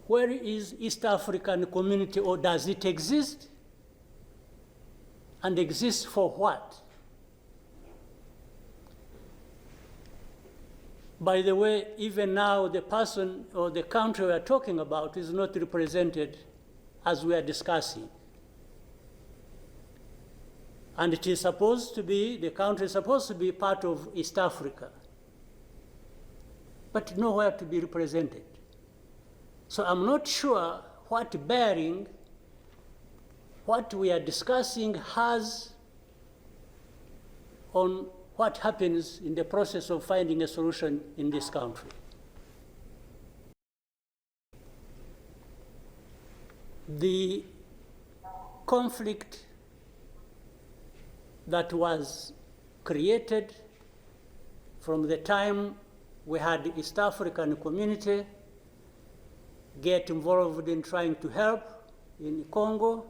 where is East African community, or does it exist? And exist for what? By the way, even now, the person or the country we are talking about is not represented as we are discussing. And it is supposed to be, the country is supposed to be part of East Africa, but nowhere to be represented. So I'm not sure what bearing what we are discussing has on what happens in the process of finding a solution in this country. The conflict that was created from the time we had the East African community get involved in trying to help in Congo,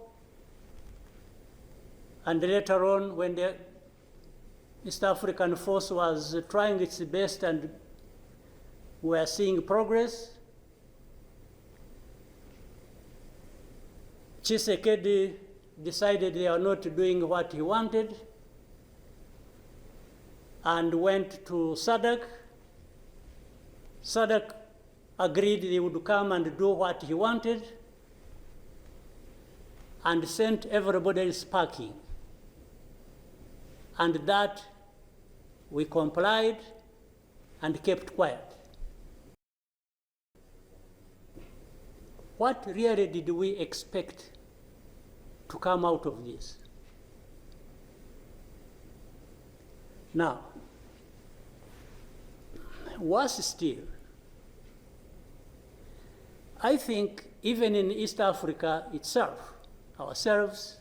and later on when the East African force was trying its best and we are seeing progress, Tshisekedi decided they are not doing what he wanted and went to SADC. SADC agreed they would come and do what he wanted and sent everybody packing. And that we complied and kept quiet. What really did we expect to come out of this? Now, worse still, I think even in East Africa itself, ourselves,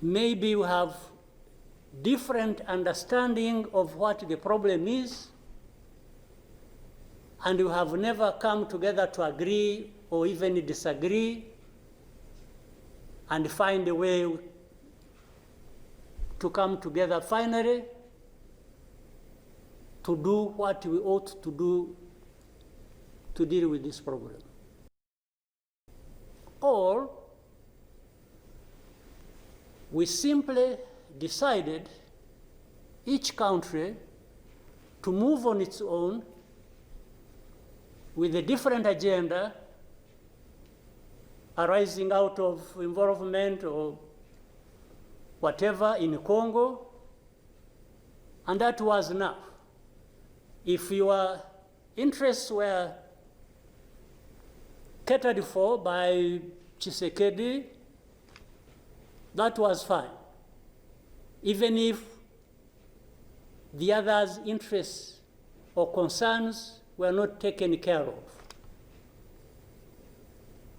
maybe we have different understanding of what the problem is, and we have never come together to agree or even disagree and find a way to come together finally to do what we ought to do to deal with this problem. Or we simply decided, each country, to move on its own with a different agenda arising out of involvement or whatever in Congo, and that was enough. If your interests were catered for by Tshisekedi, that was fine, even if the others' interests or concerns were not taken care of.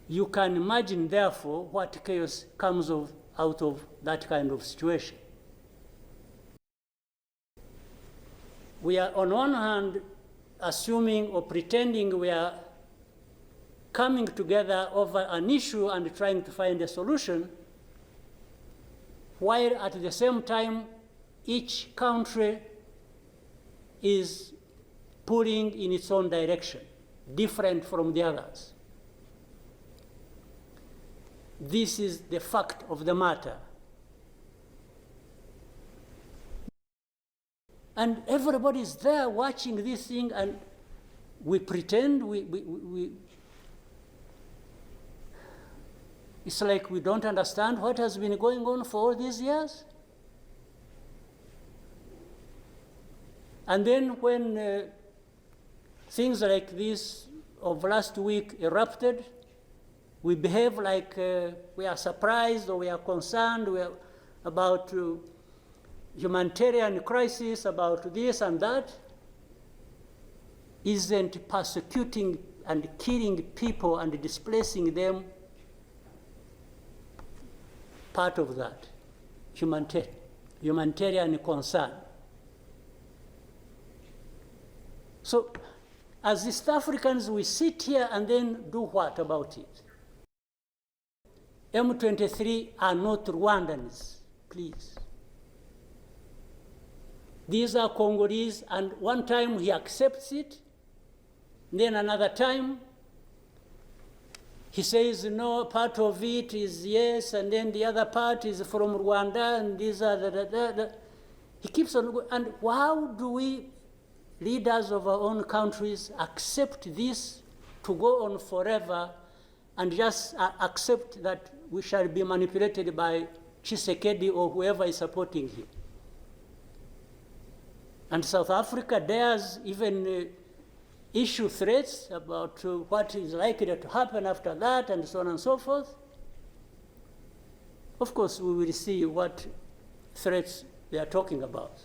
You can imagine, therefore, what chaos comes out of that kind of situation. We are, on one hand, assuming or pretending we are coming together over an issue and trying to find a solution, while at the same time, each country is pulling in its own direction, different from the others. This is the fact of the matter. And everybody is there watching this thing, and we pretend it's like we don't understand what has been going on for all these years. And then when things like this of last week erupted, we behave like we are surprised or we are concerned about humanitarian crisis, about this and that. Isn't persecuting and killing people and displacing them part of that humanitarian concern? So as East Africans, we sit here and then do what about it? M23 are not Rwandans, please. These are Congolese, and one time he accepts it, Then another time, he says, no, part of it is yes, and then the other part is from Rwanda, and these are the. He keeps on going. And how do we, leaders of our own countries, accept this to go on forever and just accept that we shall be manipulated by Tshisekedi or whoever is supporting him? And South Africa dares even issue threats about what is likely to happen after that, and so on and so forth. Of course, we will see what threats they are talking about.